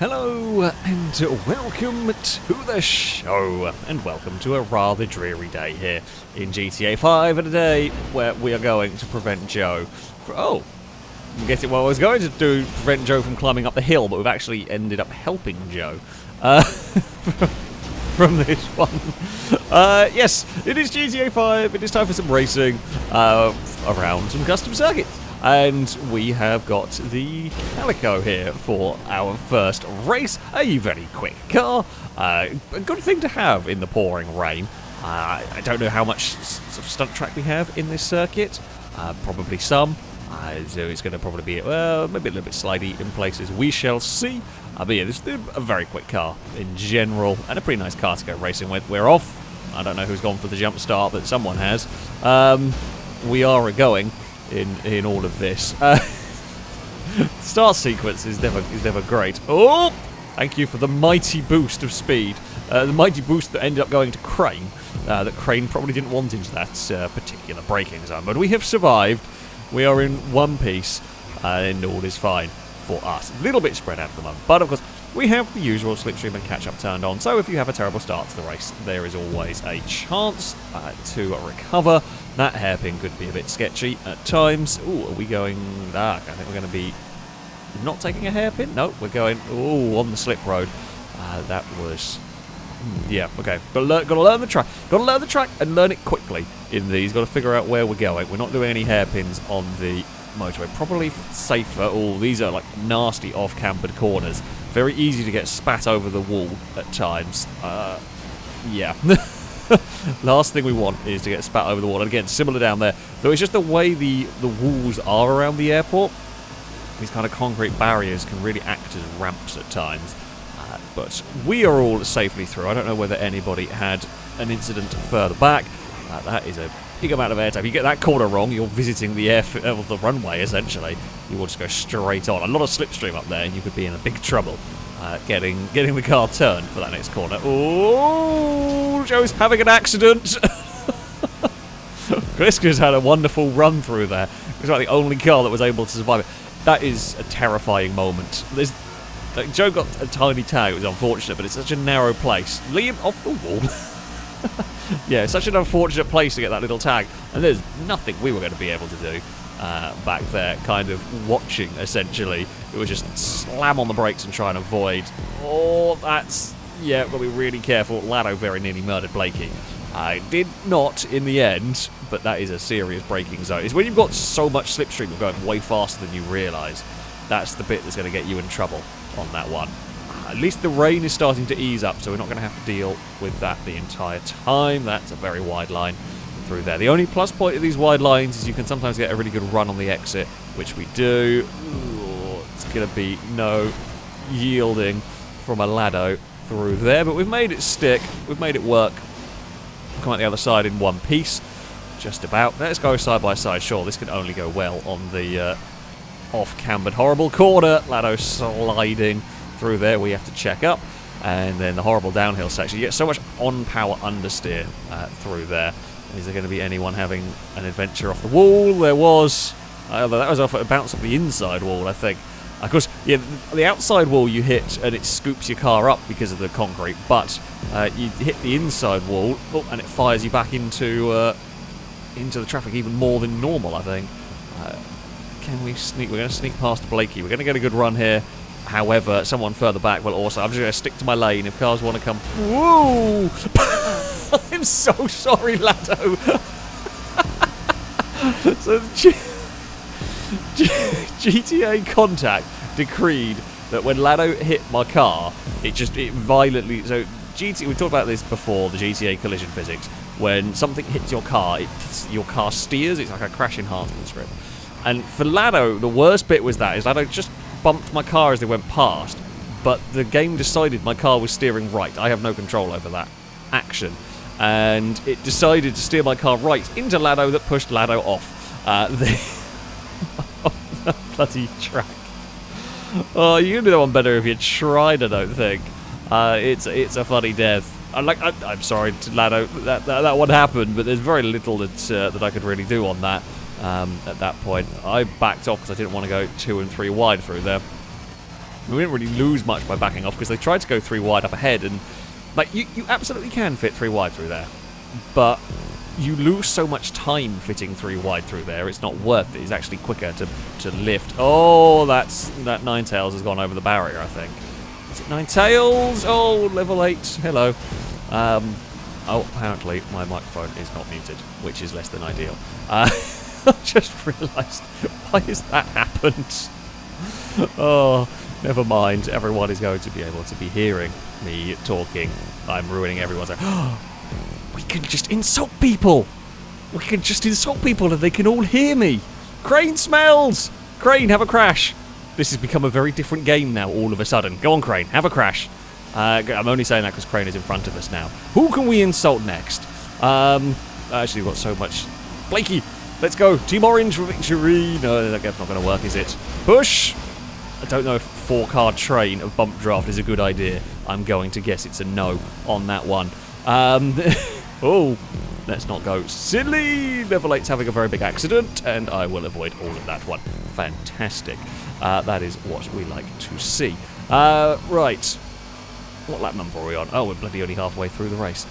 Hello and welcome to the show, and welcome to a rather dreary day here in GTA 5, and a day where we are going to prevent Joe from, I'm guessing, well, I was going to prevent Joe from climbing up the hill, but we've actually ended up helping Joe from this one. Yes, it is GTA 5, it is time for some racing around some custom circuits. And we have got the Calico here for our first race. A very quick car. A good thing to have in the pouring rain. I don't know how much sort of stunt track we have in this circuit. Probably some. So it's going to probably be, well, maybe a little bit slidey in places. We shall see. But yeah, this is a very quick car in general. And a pretty nice car to go racing with. We're off. I don't know who's gone for the jump start, but someone has. We are going in all of this. Start sequence is never great. Oh, thank you for the mighty boost of speed. The mighty boost that ended up going to Crane. That Crane probably didn't want into that particular braking zone, but we have survived. We are in one piece, and all is fine for us. A little bit spread out at the moment, but of course we have the usual slipstream and catch-up turned on, so if you have a terrible start to the race, there is always a chance to recover. That hairpin could be a bit sketchy at times. Ooh, are we going... I think we're going to be not taking a hairpin? No, we're going on the slip road. That was... yeah, okay. Got to learn the track. Got to learn the track and learn it quickly in these. Got to figure out where we're going. We're not doing any hairpins on the motorway. Probably safer. Oh, these are like nasty off-cambered corners. Very easy to get spat over the wall at times. Yeah. Last thing we want is to get spat over the wall. And again, similar down there. Though it's just the way the walls are around the airport. These kind of concrete barriers can really act as ramps at times. But we are all safely through. I don't know whether anybody had an incident further back. That is a big amount of airtime. If you get that corner wrong, you're visiting the the runway, essentially. You will just go straight on. A lot of slipstream up there, and you could be in a big trouble getting the car turned for that next corner. Oh, Joe's having an accident. Kriska's had a wonderful run through there. He's like the only car that was able to survive it. That is a terrifying moment. Joe got a tiny tag. It was unfortunate, but it's such a narrow place. Liam off the wall. Yeah, such an unfortunate place to get that little tag, and there's nothing we were going to be able to do back there, kind of watching, essentially. It was just slam on the brakes and try and avoid. Oh, that's... yeah, got to be really careful. Lado very nearly murdered Blakey. I did not in the end, but that is a serious braking zone. It's when you've got so much slipstream, you're going way faster than you realise. That's the bit that's going to get you in trouble on that one. At least the rain is starting to ease up, so we're not going to have to deal with that the entire time. That's a very wide line through there. The only plus point of these wide lines is you can sometimes get a really good run on the exit, which we do. Ooh, it's going to be no yielding from a Lado through there, but we've made it stick. We've made it work. Come out the other side in one piece, just about. Let's go side by side. Sure, this can only go well on the off-cambered horrible corner. Lado sliding through there. We have to check up, and then the horrible downhill section. You get so much on-power understeer through there. Is there going to be anyone having an adventure off the wall? There was. That was off a bounce off the inside wall, I think. Of course, yeah, the outside wall you hit and it scoops your car up because of the concrete, but you hit the inside wall and it fires you back into the traffic even more than normal, I think. Can we sneak? We're going to sneak past Blakey. We're going to get a good run here. However, someone further back will also... I'm just going to stick to my lane if cars want to come... Whoa! I'm so sorry, Lado. So GTA Contact decreed that when Lado hit my car, it violently... So we talked about this before, the GTA collision physics. When something hits your car, your car steers. It's like a crash enhancement strip. And for Lado, the worst bit was that Lado just bumped my car as they went past, but the game decided my car was steering right. I have no control over that action, and it decided to steer my car right into Lado that pushed Lado off the bloody track. Oh, you can do that one better if you tried, I don't think. It's a funny death. I'm sorry to Lado that one happened, but there's very little that I could really do on that. At that point, I backed off because I didn't want to go 2 and 3 wide through there. We didn't really lose much by backing off because they tried to go 3 wide up ahead, and like you absolutely can fit 3 wide through there, but you lose so much time fitting 3 wide through there. It's not worth it. It's actually quicker to lift. Oh, that Ninetales has gone over the barrier, I think. Is it Ninetales? Oh, level 8. Hello. Oh, apparently my microphone is not muted, which is less than ideal. I just realised, why has that happened? Oh, never mind. Everyone is going to be able to be hearing me talking. I'm ruining everyone's... We can just insult people! We can just insult people and they can all hear me! Crane smells! Crane, have a crash! This has become a very different game now, all of a sudden. Go on, Crane, have a crash. I'm only saying that because Crane is in front of us now. Who can we insult next? Actually, we've got so much... Blakey, let's go. Team Orange for victory. No, that's not going to work, is it? Push! I don't know if 4-card train of bump draft is a good idea. I'm going to guess it's a no on that one. Oh, let's not go silly. Level 8's having a very big accident, and I will avoid all of that one. Fantastic. That is what we like to see. Right. What lap number are we on? Oh, we're bloody only halfway through the race.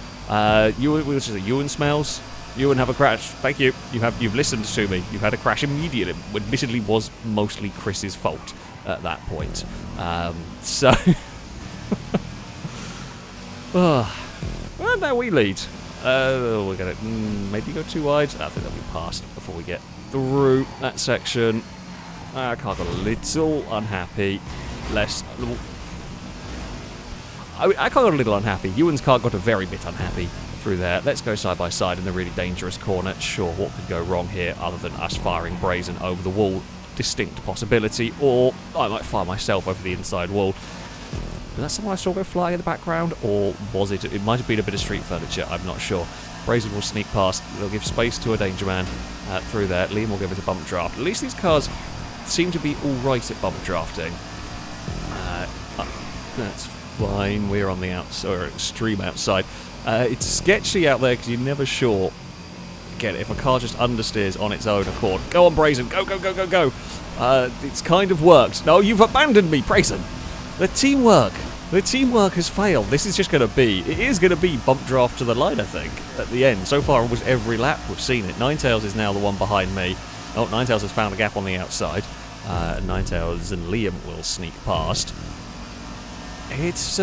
Ewan smells. Ewan, have a crash. Thank you. You've listened to me. You've had a crash immediately. Admittedly, was mostly Chris's fault at that point. So, well, now we lead. We're gonna maybe go 2 wide. I think that'll be passed before we get through that section. I got a little unhappy. I got a little unhappy. Ewan's car got a very bit unhappy through there. Let's go side by side in the really dangerous corner. Sure, what could go wrong here other than us firing Brazen over the wall? Distinct possibility. Or I might fire myself over the inside wall. Was that someone I saw go flying in the background? Or was it? It might have been a bit of street furniture. I'm not sure. Brazen will sneak past. They'll give space to a danger man through there. Liam will give it a bump draft. At least these cars seem to be alright at bump drafting. That's fine. We're on the outside, or extreme outside. It's sketchy out there because you're never sure. Again, if a car just understeers on its own accord. Go on, Brazen. Go, go, go, go, go. It's kind of worked. No, you've abandoned me, Brazen. The teamwork has failed. This is just going to be... It is going to be bump draft to the line, I think, at the end. So far, almost every lap we've seen it. Ninetales is now the one behind me. Oh, Ninetales has found a gap on the outside. Ninetales and Liam will sneak past. It's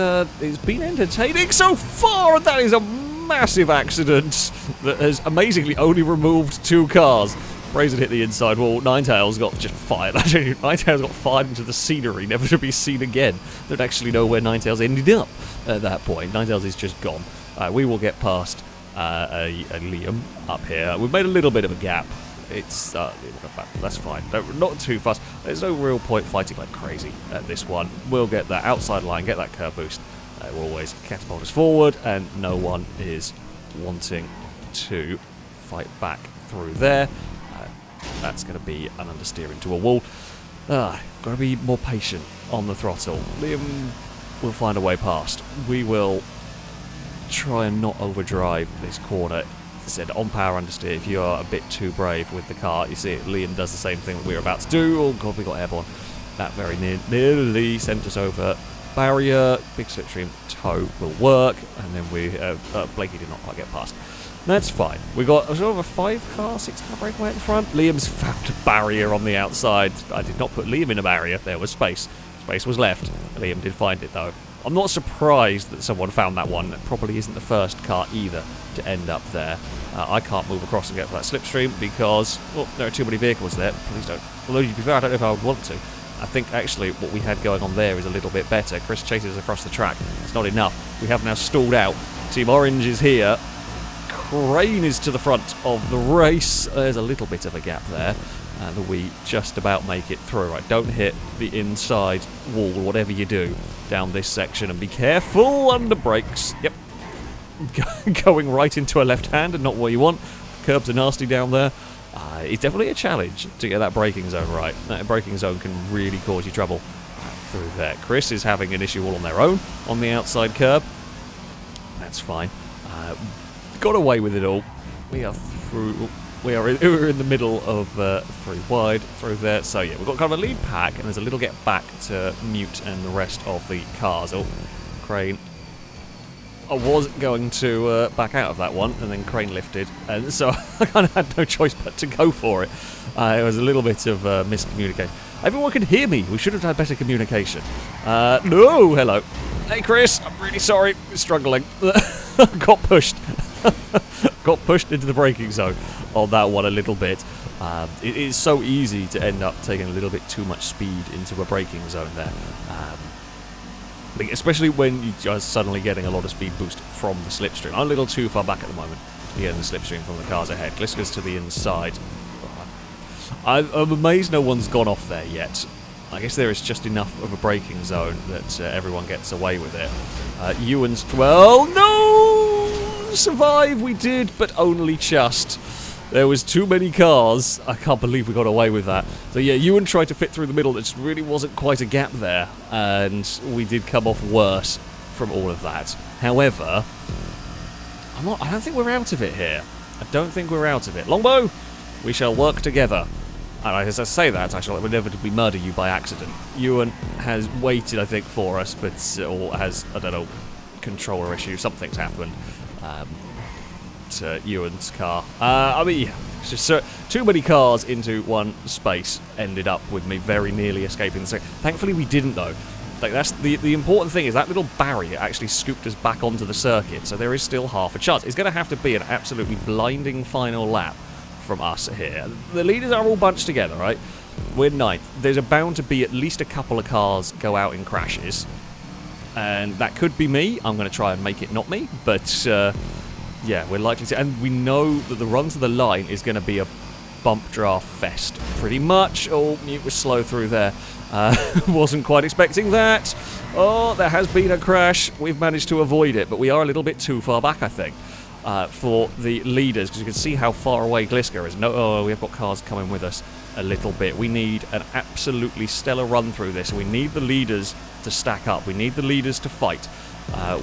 been entertaining so far, and that is a massive accident that has amazingly only removed 2 cars. Brazen hit the inside wall. Ninetales got just fired. Ninetales got fired into the scenery, never to be seen again. Don't actually know where Ninetales ended up at that point. Ninetales is just gone. We will get past a Liam up here. We've made a little bit of a gap. It's that's fine. Not too fast. There's no real point fighting like crazy at this one. We'll get that outside line, get that curb boost. We'll always catapult us forward, and no one is wanting to fight back through there. That's going to be an understeer into a wall. Got to be more patient on the throttle. Liam will find a way past. We will try and not overdrive this corner. As I said, on power understeer, if you are a bit too brave with the car, you see it, Liam does the same thing that we're about to do. Oh god, we got airborne. That very nearly sent us over barrier. Big slipstream toe will work, and then we Blakey did not quite get past. That's fine. We got sort of a 5-car, 6-car breakaway at the front. Liam's found a barrier on the outside. I did not put Liam in a barrier. There was space. Space was left. Liam did find it though. I'm not surprised that someone found that one. It probably isn't the first car either to end up there. I can't move across and get to that slipstream because, well, there are too many vehicles there. Please don't. Although, to be fair, I don't know if I would want to. I think actually what we had going on there is a little bit better. Chris chases across the track. It's not enough. We have now stalled out. Team Orange is here. Crane is to the front of the race. There's a little bit of a gap there. That we just about make it through. Right, don't hit the inside wall, whatever you do, down this section, and be careful under brakes. Yep. Going right into a left hand and not what you want. Curbs are nasty down there. It's definitely a challenge to get that braking zone right. That braking zone can really cause you trouble through there. Chris is having an issue all on their own on the outside curb. That's fine. Got away with it all. We are through. we're in the middle of 3 wide through there. So yeah, we've got kind of a lead pack, and there's a little get back to Mute and the rest of the cars. Oh, Crane. I was going to back out of that one, and then Crane lifted, and so I kind of had no choice but to go for it. It was a little bit of miscommunication. Everyone could hear me. We should have had better communication. No, hello. Hey, Chris. I'm really sorry. Struggling. Got pushed. Got pushed into the braking zone on that one a little bit. It is so easy to end up taking a little bit too much speed into a braking zone there. Especially when you're just suddenly getting a lot of speed boost from the slipstream. I'm a little too far back at the moment to get in the slipstream from the cars ahead. Glisker's to the inside. I'm amazed no one's gone off there yet. I guess there is just enough of a braking zone that everyone gets away with it. Ewan's 12. No! Survive, we did, but only just. There was too many cars. I can't believe we got away with that. So yeah, Ewan tried to fit through the middle. There just really wasn't quite a gap there, and we did come off worse from all of that. However, I don't think we're out of it here. I don't think we're out of it. Longbow, we shall work together. And as I say that, I shall inevitably murder you by accident. Ewan has waited, I think, for us, but or has, I don't know, controller issue. Something's happened. To Ewan's car. I mean, it's just too many cars into one space ended up with me very nearly escaping the circuit. Thankfully, we didn't, though. Like, that's the important thing is that little barrier actually scooped us back onto the circuit, so there is still half a chance. It's going to have to be an absolutely blinding final lap from us here. The leaders are all bunched together, right? We're 9th. There's bound to be at least a couple of cars go out in crashes, and that could be me. I'm going to try and make it not me, but yeah, we're likely to. And we know that the run to the line is going to be a bump draft fest, pretty much. Oh, Mute was slow through there. Wasn't quite expecting that. Oh, there has been a crash. We've managed to avoid it, but we are a little bit too far back, I think. For the leaders, because you can see how far away Glisker is. No, we've got cars coming with us a little bit. We need an absolutely stellar run through this. We need the leaders to stack up. We need the leaders to fight.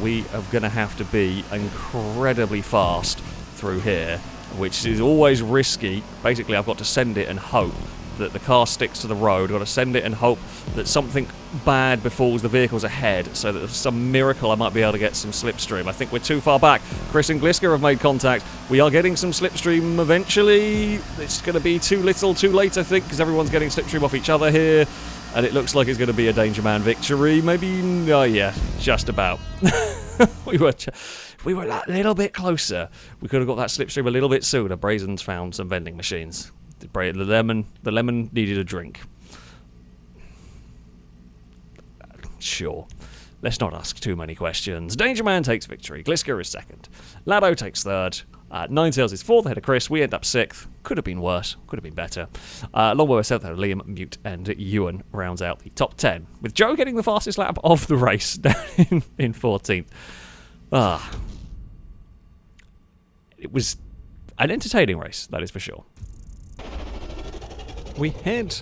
We are going to have to be incredibly fast through here, which is always risky. Basically, I've got to send it and hope that the car sticks to the road. I've got to send it and hope that something bad befalls the vehicles ahead, so that there's some miracle I might be able to get some slipstream. I think we're too far back. Chris and Glisker have made contact. We are getting some slipstream eventually. It's going to be too little, too late, I think, because everyone's getting slipstream off each other here. And it looks like it's going to be a Danger Man victory. Maybe, oh yeah, just about. we were a little bit closer. We could have got that slipstream a little bit sooner. Brazen's found some vending machines. The lemon needed a drink. Sure. Let's not ask too many questions. Danger Man takes victory. Glisker is 2nd. Lado takes 3rd. Ninetails is 4th ahead of Chris. We end up 6th. Could have been worse. Could have been better. Longbow is 7th ahead of Liam, Mute, and Ewan rounds out the top 10. With Joe getting the fastest lap of the race down in 14th. It was an entertaining race, that is for sure. We head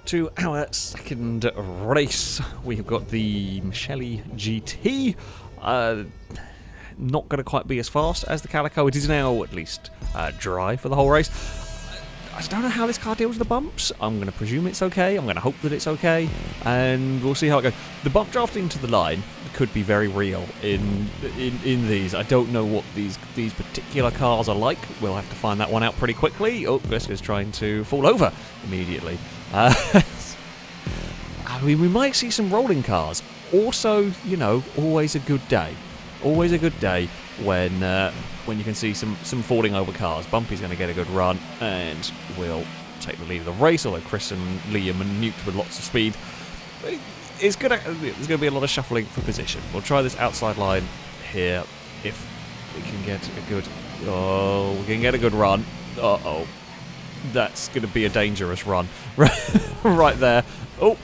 to our second race. We've got the Michele GT. Not going to quite be as fast as the Calico. It is now at least dry for the whole race. I don't know how this car deals with the bumps. I'm going to presume it's okay. I'm going to hope that it's okay, and we'll see how it goes. The bump drafting to the line could be very real in these. I don't know what these particular cars are like. We'll have to find that one out pretty quickly. Oh, Glisker's trying to fall over immediately. I mean, we might see some rolling cars. Also, you know, always a good day. Always a good day when you can see some falling over cars. Bumpy's going to get a good run, and we'll take the lead of the race, although Chris and Liam and Mute with lots of speed. There's going to be a lot of shuffling for position. We'll try this outside line here if we can get a good... Oh, we can get a good run. Uh-oh. That's going to be a dangerous run. Right there. Oh.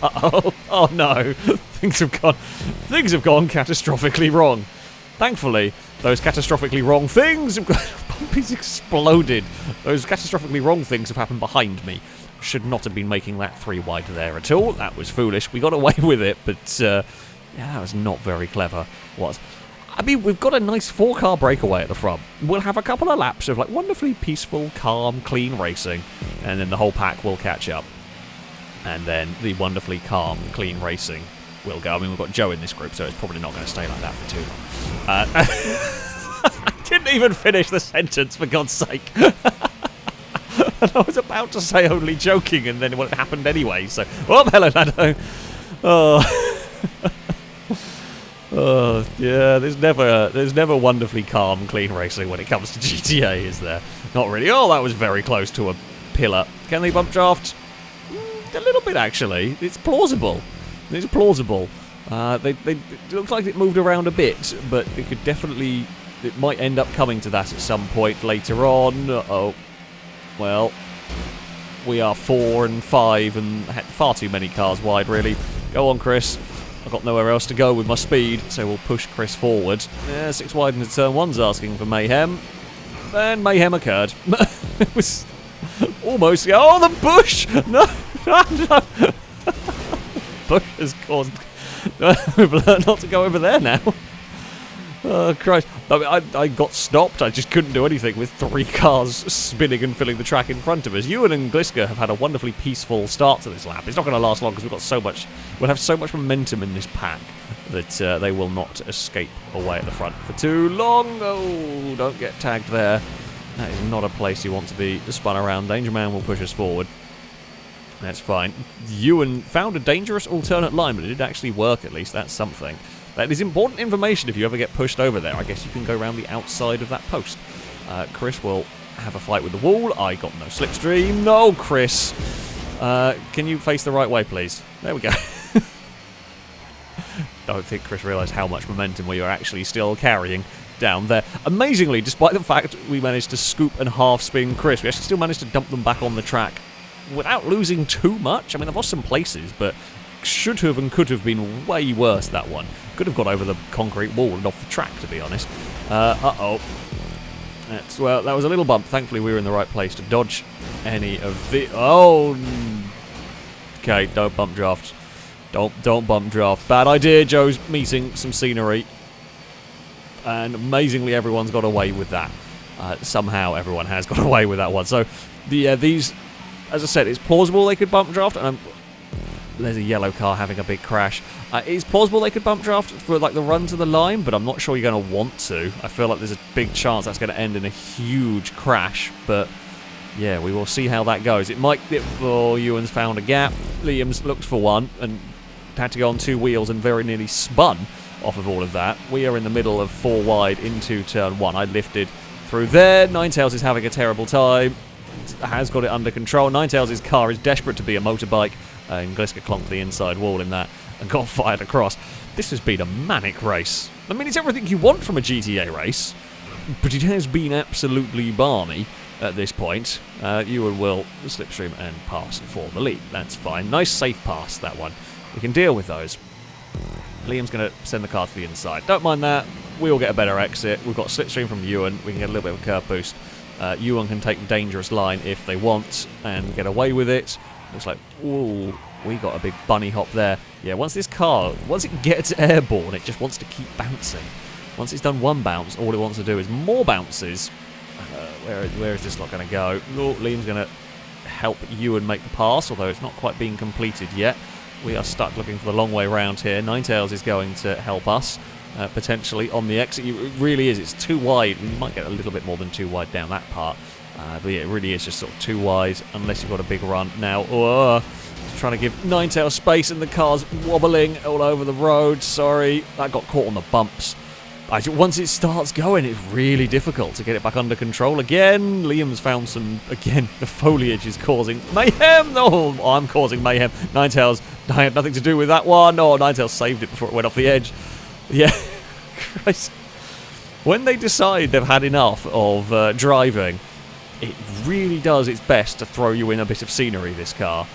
Uh-oh. Oh, no. Things have gone catastrophically wrong. Thankfully, those catastrophically wrong things have got... Bumpy's exploded. Those catastrophically wrong things have happened behind me. Should not have been making that 3 wide there at all. That was foolish. We got away with it, but yeah, that was not very clever. I mean, we've got a nice 4-car breakaway at the front. We'll have a couple of laps of like wonderfully peaceful, calm, clean racing, and then the whole pack will catch up. And then the wonderfully calm, clean racing will go. I mean, we've got Joe in this group, so it's probably not going to stay like that for too long. I didn't even finish the sentence, for God's sake. And I was about to say only joking, and then it happened anyway. So, oh, hello, Lando. Oh. Oh, yeah, there's never wonderfully calm, clean racing when it comes to GTA, is there? Not really. Oh, that was very close to a pillar. Can they bump draft? A little bit, actually. It's plausible. It's plausible. It looks like it moved around a bit, but it could definitely... It might end up coming to that at some point later on. Uh-oh. Well, we are 4 and 5 and far too many cars wide, really. Go on, Chris. I've got nowhere else to go with my speed, so we'll push Chris forward. Yeah, 6 wide into turn 1's asking for mayhem. Then mayhem occurred. It was almost... Oh, the bush! No! No! Bush has caused... We've learned not to go over there now. Oh, Christ. I got stopped. I just couldn't do anything with 3 cars spinning and filling the track in front of us. Ewan and Gliska have had a wonderfully peaceful start to this lap. It's not going to last long because we've got so much... We'll have so much momentum in this pack that they will not escape away at the front for too long. Oh, don't get tagged there. That is not a place you want to be spun around. Danger Man will push us forward. That's fine. Ewan found a dangerous alternate line, but it did actually work at least. That's something. That is important information if you ever get pushed over there. I guess you can go around the outside of that post. Chris will have a fight with the wall. I got no slipstream. No, Chris. Can you face the right way, please? There we go. Don't think Chris realised how much momentum we were actually still carrying down there. Amazingly, despite the fact we managed to scoop and half-spin Chris, we actually still managed to dump them back on the track without losing too much. I mean, I've lost some places, but should have and could have been way worse, that one. Could have got over the concrete wall and off the track, to be honest. Uh-oh. Well, that was a little bump. Thankfully, we were in the right place to dodge any of the... Oh! Okay, don't bump draft. Don't bump draft. Bad idea, Joe's meeting some scenery. And amazingly, everyone's got away with that. Somehow, everyone has got away with that one. So, these... As I said, it's plausible they could bump draft, and there's a yellow car having a big crash. It's plausible they could bump draft for like the run to the line, but I'm not sure you're going to want to. I feel like there's a big chance that's going to end in a huge crash, but yeah, we will see how that goes. It might... Oh, Ewan's found a gap. Liam's looked for one and had to go on 2 wheels and very nearly spun off of all of that. We are in the middle of 4 wide into turn 1. I lifted through there. Ninetails is having a terrible time. Has got it under control. Ninetails' car is desperate to be a motorbike, and Gliska clonked the inside wall in that and got fired across. This has been a manic race. I mean, it's everything you want from a GTA race, but it has been absolutely balmy at this point. Ewan will slipstream and pass for the lead. That's fine. Nice safe pass, that one. We can deal with those. Liam's going to send the car to the inside. Don't mind that. We'll get a better exit. We've got slipstream from Ewan. We can get a little bit of a curb boost. Ewan can take the dangerous line if they want and get away with it. Looks like, ooh, we got a big bunny hop there. Yeah, once it gets airborne, it just wants to keep bouncing. Once it's done 1 bounce, all it wants to do is more bounces. Where is this lot going to go? Oh, Liam's going to help Ewan make the pass, although it's not quite being completed yet. We are stuck looking for the long way round here. Ninetails is going to help us. Potentially on the exit. It really is. It's too wide. You might get a little bit more than 2 wide down that part. But yeah, it really is just sort of 2 wide unless you've got a big run. Now, trying to give Ninetails space and the car's wobbling all over the road. Sorry, that got caught on the bumps. Once it starts going, it's really difficult to get it back under control again. Liam's found some... Again, the foliage is causing mayhem. No, I'm causing mayhem. Ninetails, I had nothing to do with that one. Oh, Ninetails saved it before it went off the edge. Yeah, Christ. When they decide they've had enough of driving, it really does its best to throw you in a bit of scenery, this car.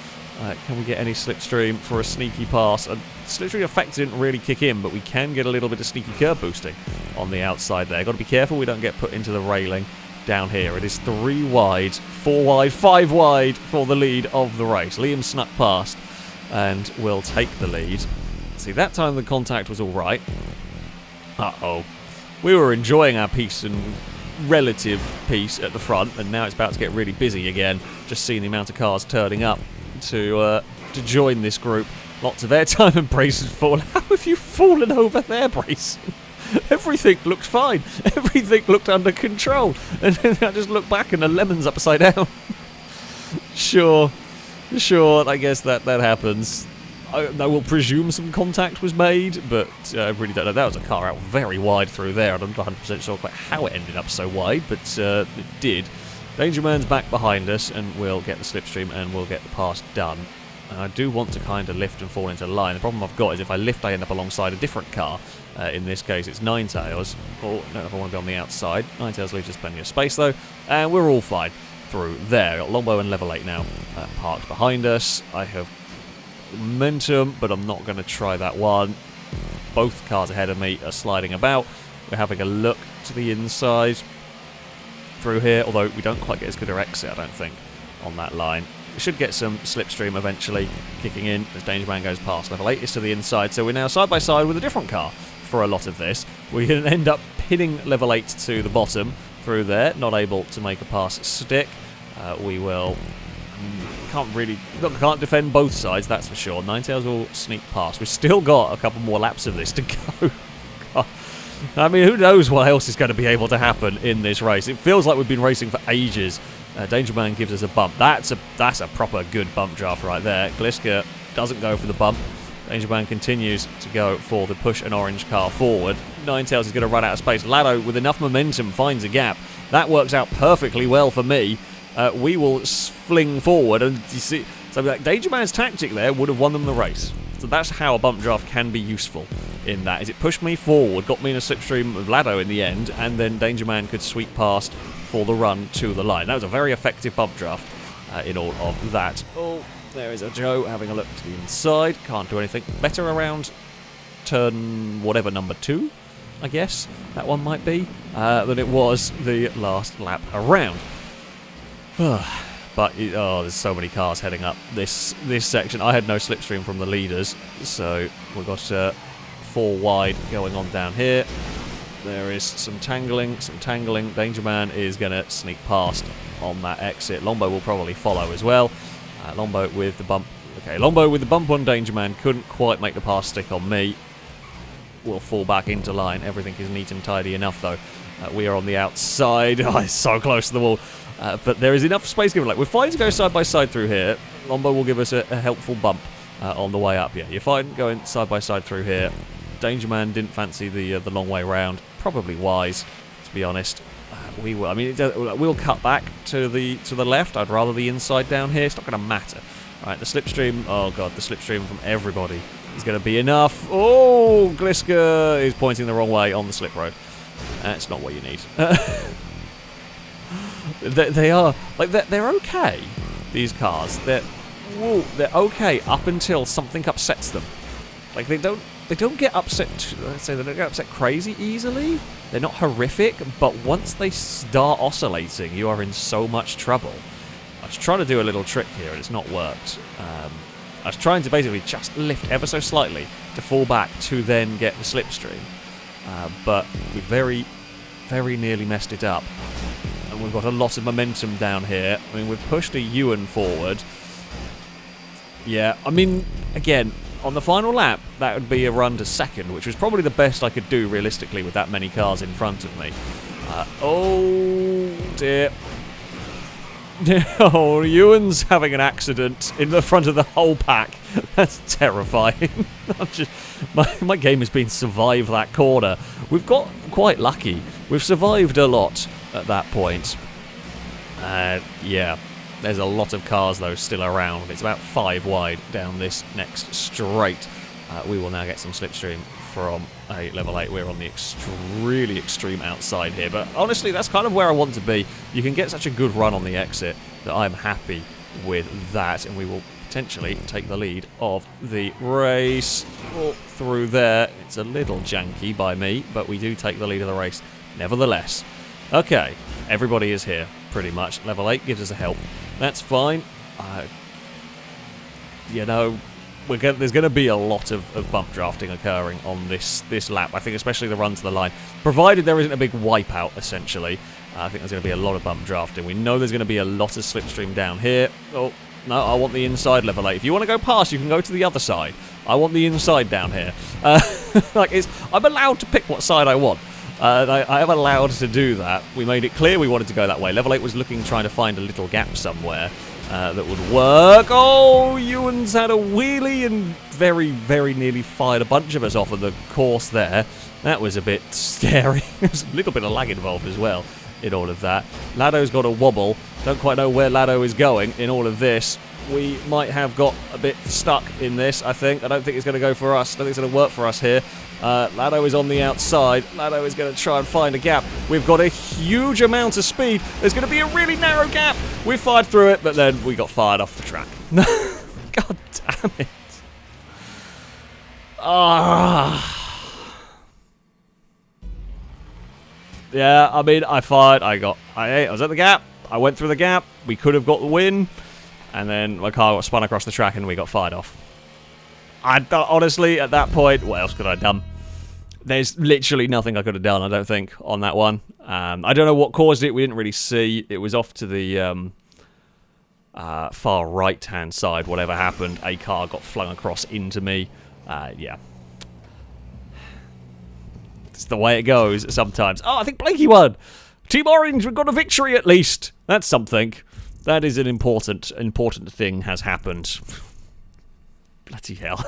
Can we get any slipstream for a sneaky pass? Slipstream effect didn't really kick in, but we can get a little bit of sneaky curb boosting on the outside there. Got to be careful we don't get put into the railing down here. It is 3 wide, 4 wide, 5 wide for the lead of the race. Liam snuck past and will take the lead. See, that time the contact was all right. Uh-oh. we were enjoying our peace and relative peace at the front, and now it's about to get really busy again. Just seeing the amount of cars turning up to join this group. Lots of airtime, and Brace has fallen. How have you fallen over there, Brace? Everything looked fine. Everything looked under control. And then I just look back and the lemon's upside down. Sure, I guess that happens. I will presume some contact was made, but I really don't know. That was a car out very wide through there. I'm not 100% sure quite how it ended up so wide, but it did. Danger Man's back behind us, and we'll get the slipstream and we'll get the pass done. And I do want to kind of lift and fall into line. The problem I've got is if I lift, I end up alongside a different car. In this case, it's Ninetales. Oh, I don't know if I want to be on the outside. Ninetales leaves us plenty of space, though, and we're all fine through there. Got Longbow and Level 8 now parked behind us. I have momentum, but I'm not going to try that one. Both cars ahead of me are sliding about. We're having a look to the inside through here, although we don't quite get as good an exit, I don't think, on that line. We should get some slipstream eventually kicking in as Danger Man goes past. Level 8 is to the inside, so we're now side by side with a different car for a lot of this. We can end up pinning Level 8 to the bottom through there, not able to make a pass stick. We will... Can't defend both sides, that's for sure. Ninetales will sneak past. We've still got a couple more laps of this to go. I mean, who knows what else is going to be able to happen in this race. It feels like we've been racing for ages. Danger Man gives us a bump. That's a proper good bump draft right there. Gliska doesn't go for the bump. Danger Man continues to go for the push an orange car forward. Ninetales is going to run out of space. Lado, with enough momentum, finds a gap. That works out perfectly well for me. We will fling forward, and you see, so like Danger Man's tactic there would have won them the race. So that's how a bump draft can be useful. In that, is it pushed me forward, got me in a slipstream of Lado in the end, and then Danger Man could sweep past for the run to the line. That was a very effective bump draft in all of that. Oh, there is a Joe having a look to the inside. Can't do anything. Better around turn whatever, number 2, I guess that one might be, than it was the last lap around. But there's so many cars heading up this section. I had no slipstream from the leaders, so we've got 4 wide going on down here. There is some tangling. Danger Man is going to sneak past on that exit. Longbow will probably follow as well. Longbow with the bump. Okay, Longbow with the bump on Danger Man couldn't quite make the pass stick on me. We'll fall back into line. Everything is neat and tidy enough, though. We are on the outside. Oh, it's so close to the wall. But there is enough space given. Like, we're fine to go side by side through here. Longbow will give us a helpful bump on the way up. Yeah, you're fine going side by side through here. Danger Man didn't fancy the long way round. Probably wise, to be honest. We will. I mean, we'll cut back to the left. I'd rather the inside down here. It's not going to matter. All right, the slipstream. Oh god, the slipstream from everybody is going to be enough. Oh, Gliska is pointing the wrong way on the slip road. That's not what you need. They are like they're okay. These cars, they're okay up until something upsets them. Like they don't get upset. Let's say they don't get upset crazy easily. They're not horrific, but once they start oscillating, you are in so much trouble. I was trying to do a little trick here, and it's not worked. I was trying to basically just lift ever so slightly to fall back to then get the slipstream, but we very, very nearly messed it up. And we've got a lot of momentum down here. I mean, we've pushed a Ewan forward. Yeah, I mean, again, on the final lap, that would be a run to second, which was probably the best I could do realistically with that many cars in front of me. Oh, dear. Oh, Ewan's having an accident in the front of the whole pack. That's terrifying. My game has been survive that corner. We've got quite lucky. We've survived a lot at that point. Yeah, there's a lot of cars though still around. It's about 5 wide down this next straight. We will now get some slipstream from a level 8. We're on the really extreme outside here, but honestly that's kind of where I want to be. You can get such a good run on the exit that I'm happy with that, and we will potentially take the lead of the race. Oh, through there. It's a little janky by me, but we do take the lead of the race nevertheless. Okay, everybody is here pretty much. Level 8 gives us a help. That's fine. You know, there's going to be a lot of bump drafting occurring on this lap. I think especially the run to the line. Provided there isn't a big wipeout, essentially. I think there's going to be a lot of bump drafting. We know there's going to be a lot of slipstream down here. Oh, no, I want the inside level 8. If you want to go past, you can go to the other side. I want the inside down here. I'm allowed to pick what side I want. I am allowed to do that. We made it clear we wanted to go that way. Level 8 was trying to find a little gap somewhere that would work. Oh, Ewan's had a wheelie and very, very nearly fired a bunch of us off of the course there. That was a bit scary. There's a little bit of lag involved as well in all of that. Lado's got a wobble. Don't quite know where Lado is going in all of this. We might have got a bit stuck in this, I think. I don't think it's going to go for us. I don't think it's going to work for us here. Lado is on the outside. Lado is going to try and find a gap. We've got a huge amount of speed. There's going to be a really narrow gap. We fired through it, but then we got fired off the track. God damn it. Yeah, I mean, I fired. I was at the gap. I went through the gap. We could have got the win. And then my car got spun across the track and we got fired off. Honestly, at that point, what else could I have done? There's literally nothing I could have done, I don't think, on that one. I don't know what caused it. We didn't really see. It was off to the far right-hand side, whatever happened. A car got flung across into me. Yeah. It's the way it goes sometimes. Oh, I think Blakey won. Team Orange, we've got a victory at least. That's something. That is an important thing has happened. Bloody hell.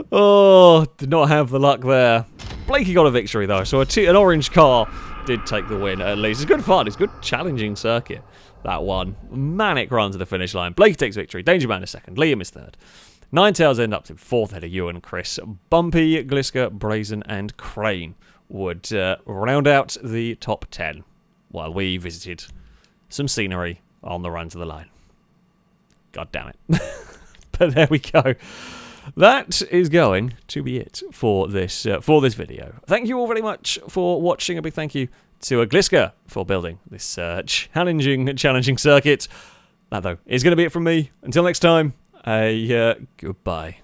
Oh, did not have the luck there. Blakey got a victory though, so an orange car did take the win at least. It's good fun. It's a good challenging circuit, that one. Manic run to the finish line. Blakey takes victory. Danger Man is second. Liam is third. Ninetales end up in fourth, ahead of Ewan, Chris, Bumpy, Gliska, Brazen, and Crane would round out the top 10 while we visited some scenery on the run to the line. God damn it. But there we go. That is going to be it for this video. Thank you all very much for watching. A big thank you to Gliska for building this challenging circuit. That, though, is going to be it from me. Until next time, goodbye.